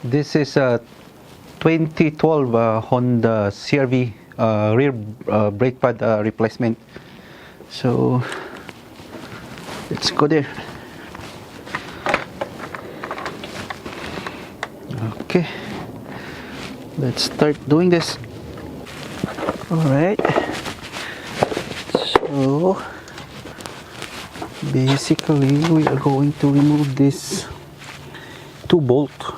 This is a 2012 Honda Crv rear brake pad replacement. So let's go there. Okay, let's start doing this. Alright, so basically we are going to remove this 2-bolt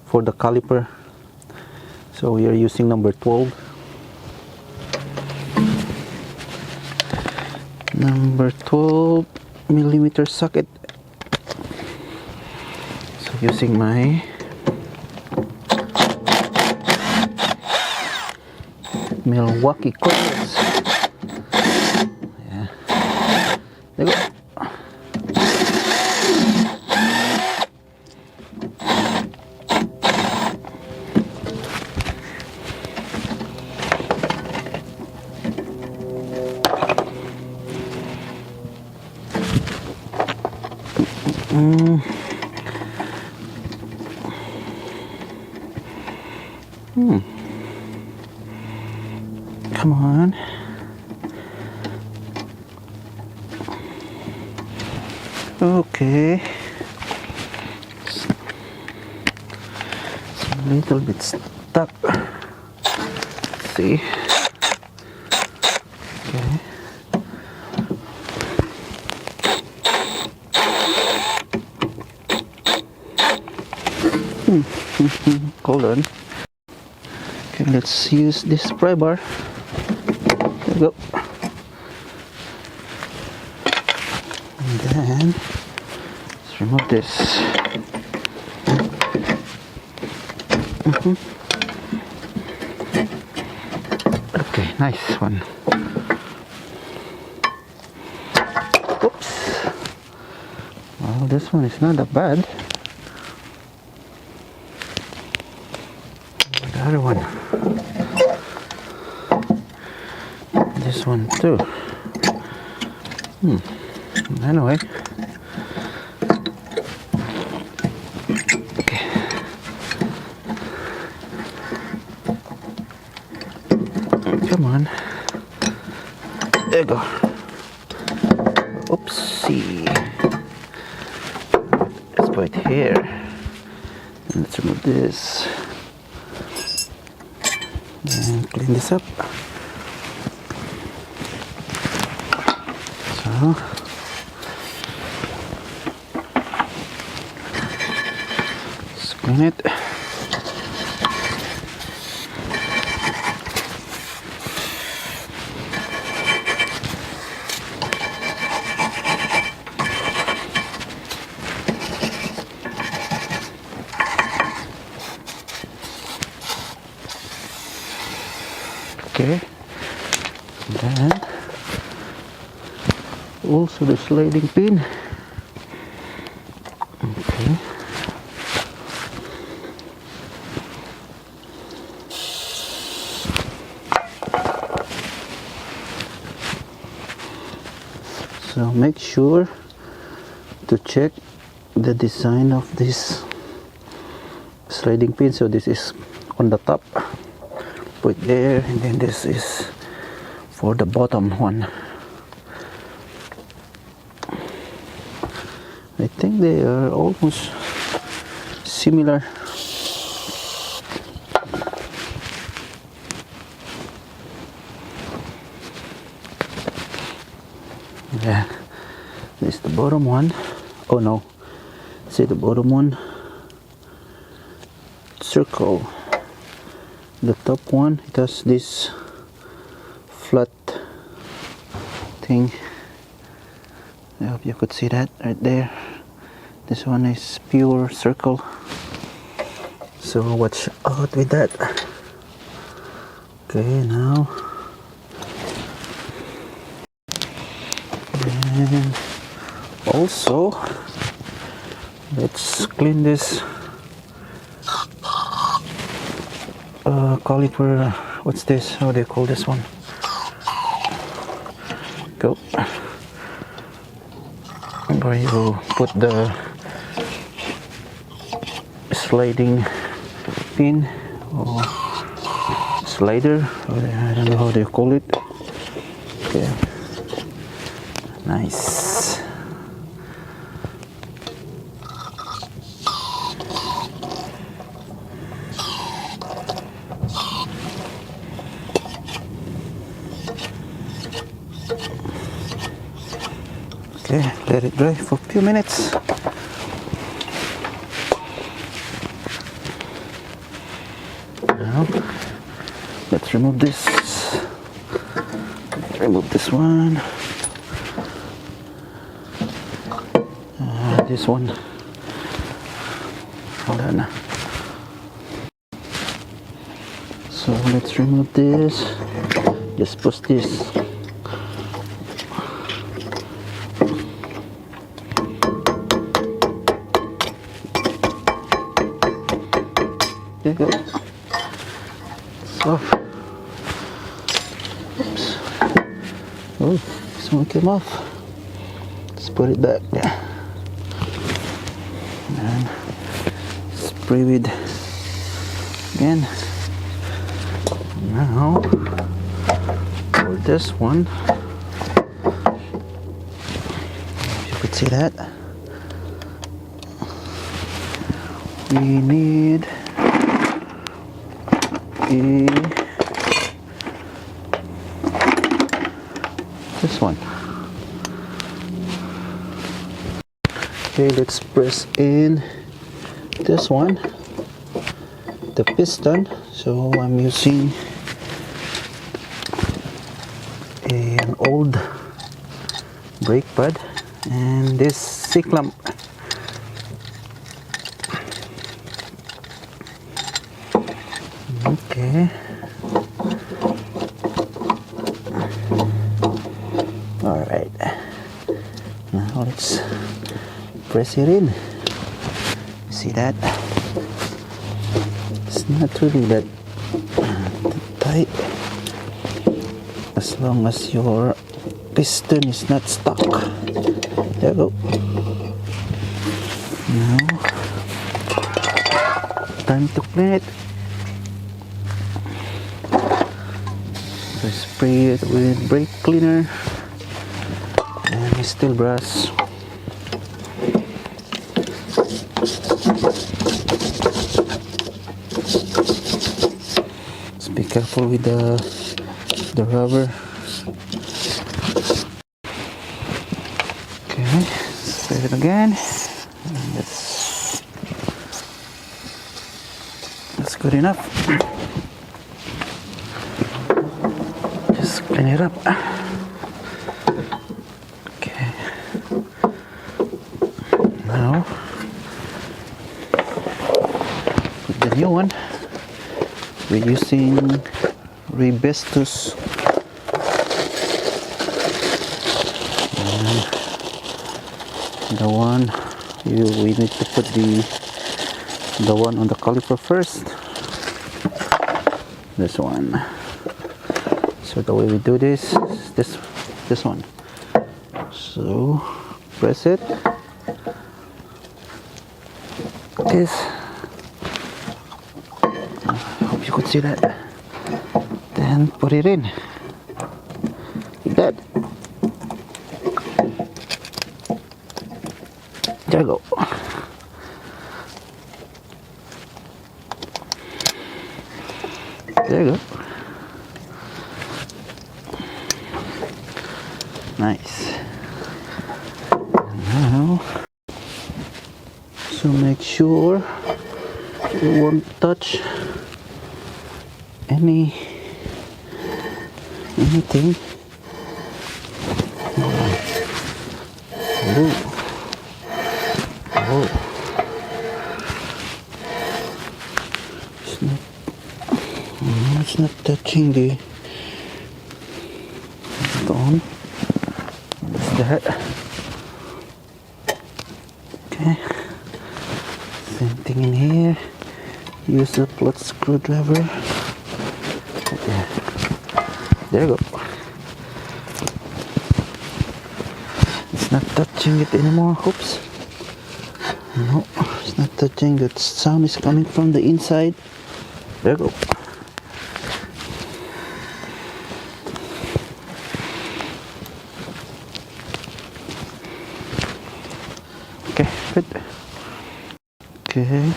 for the caliper. So we are using number 12. Number 12 millimeter socket. So using my Milwaukee cordless. Yeah. There you go. Come on. Okay. It's a little bit stuck. Let's see. Okay. Hold on. Okay, let's use this pry bar. There we go. And then let's remove this. Okay, nice one. Oops. Well, this one is not that bad. The other one. This one too. Anyway. Okay. Come on. There you go. Oopsie. Let's put it here. And let's remove this. And clean this up. So let's clean it. Okay, and then also the sliding pin. Okay. So make sure to check the design of this sliding pin. So this is on the top. Put there, and then this is for the bottom one. I think they are almost similar. Yeah, this is the bottom one. Oh no, see the bottom one? Circle. The top one, it has this flat thing. I hope you could see that right there. This one is pure circle, so watch out with that. Okay, now and also let's clean this caliper. What's this? How do you call this one? Go. Where you put the sliding pin or slider, or I don't know how they call it. Okay, nice. Okay, let it dry for a few minutes. Now, let's remove this. Remove this one. This one. Hold on. So let's remove this. Just push this. There you go. So, oops. Oh, this one came off. Let's put it back. And spray with again. Now, for this one, you could see that we need this one. Okay, let's press in this one, the piston. So I'm using an old brake pad and this C-clamp. Okay. All right. Now let's press it in. See that? It's not really that tight, as long as your piston is not stuck. There you go. Now, time to clean it. So spray it with brake cleaner and steel brass. Just be careful with the rubber. Okay, spray it again. And that's good enough. Just clean it up. Okay. Now, with the new one, we're using Rebestos. The one we need to put the one on the caliper first. This one. So the way we do this is this one. So press it. This. I hope you could see that. Then put it in. Like that. There you go. There you go. Nice. Now, so make sure you won't touch anything. Ooh. Oh. It's not touching the stone. What's that? Okay. Same thing in here. Use a flat screwdriver. Okay. There you go. It's not touching it anymore. Oops. No, it's not touching. That sound is coming from the inside. There you go. Okay, good. Okay,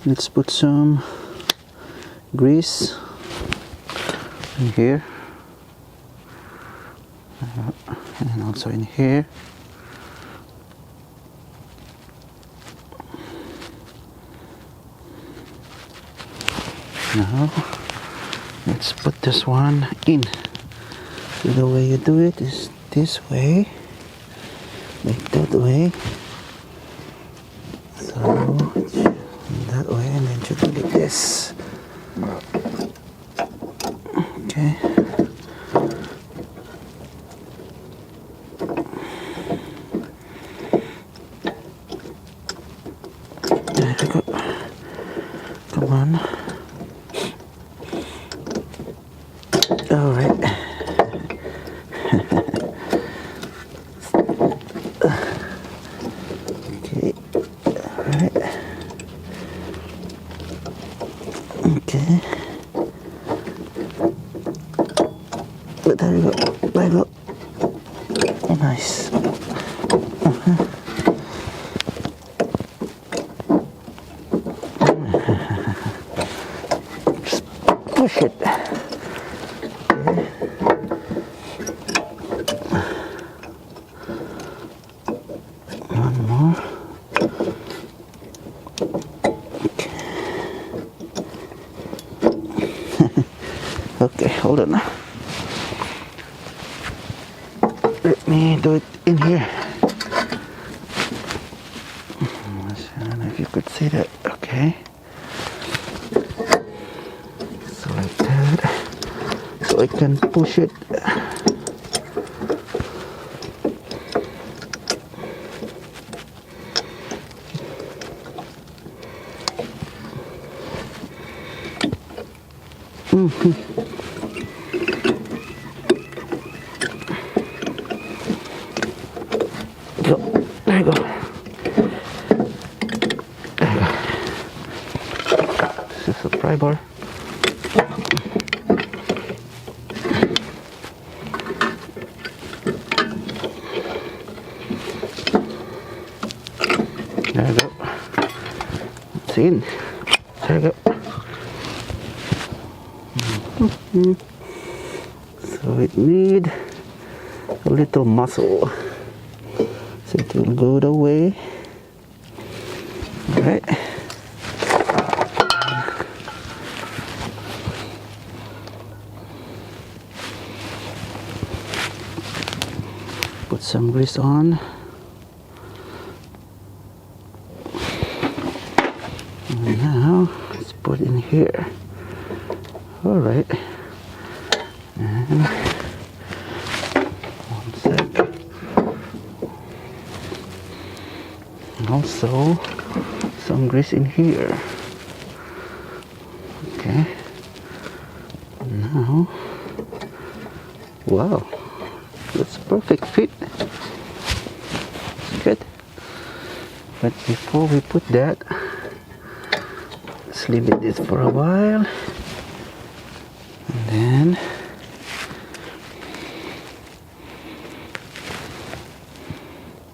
let's put some grease in here and also in here. Now let's put this one in. So the way you do it is this way, like that way. So that way, and then should be like this. Okay. There we go. Come on. All right. Okay. All right. Okay. But there we go. There we go. Nice. Just push it. One more. Okay, hold on. Let me do it in here. I don't know if you could see that. Okay. So like that. So I can push it. Go. There you go. There you go. This is a pry bar. There you go. It's in. There you go. So it need a little muscle, so it will go the way. All right. Put some grease on. And now let's put in here. All right. And one sec. And also some grease in here. Okay. Now, wow, that's a perfect fit. It's good. But before we put that, let's leave it this for a while. And then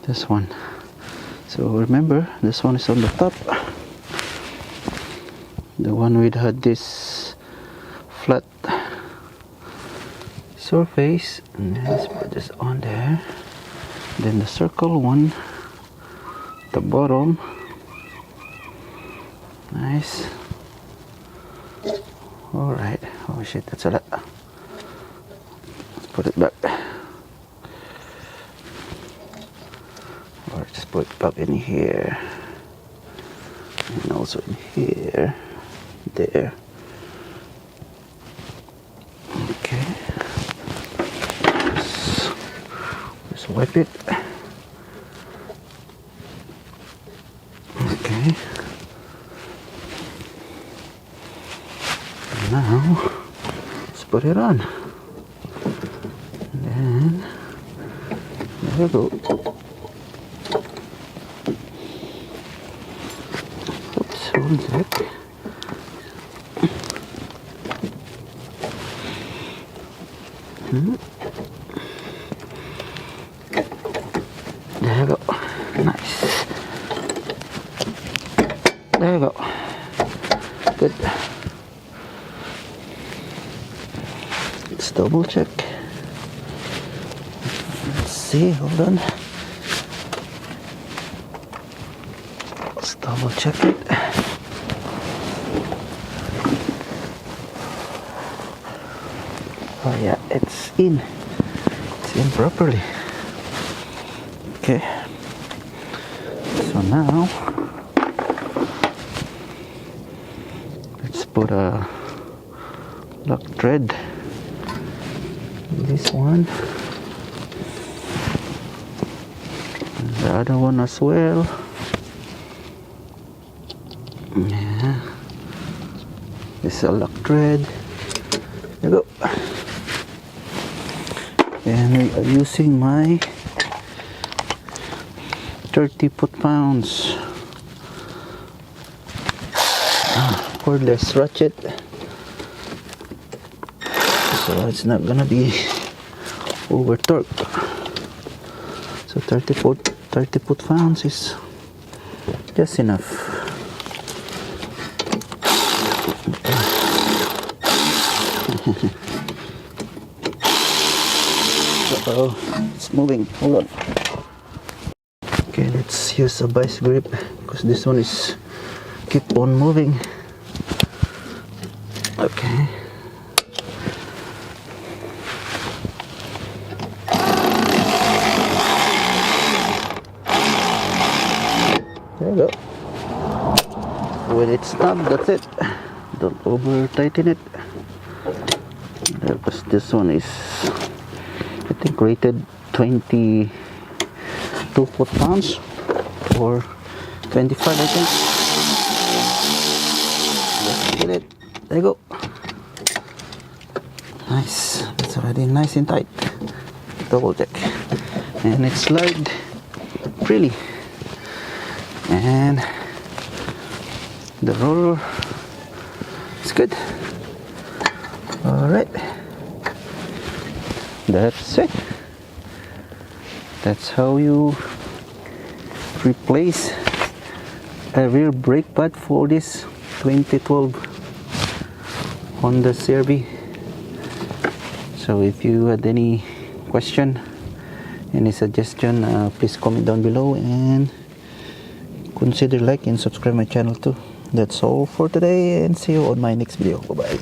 this one. So remember, this one is on the top. The one we had this flat surface, and let's put this on there. Then the circle one, the bottom. Nice. All right. Oh shit, that's a lot. Let's put it back. Or just put it back in here, and also in here, there. Okay. Just wipe it. Okay. Now let's put it on, and then there we go. Double check. There you go. Nice. There you go. Good. Let's double check. Let's see. Hold on. Let's double check it. Oh yeah, it's in. It's in properly. Okay. So now let's put a lock thread in this one. And the other one as well. Yeah. This is a lock thread. There you go. And we are using my 30 foot-pounds cordless ratchet, so it's not gonna be over torque. So 30 foot-pounds is just enough. Uh-oh, it's moving. Hold on. Okay, let's use a vice grip because this one is keep on moving. Okay. There you go. When it's done, that's it. Don't over tighten it. Because this one is, I think, rated 22 foot-pounds or 25, I think. Let's get it. There you go. Nice. That's already nice and tight. Double check. And it slides freely. And the roller is good. Alright. That's it. That's how you replace a rear brake pad for this 2012 Honda Crv. So if you had any question, any suggestion, please comment down below and consider like and subscribe my channel too. That's all for today, and see you on my next video. Bye bye.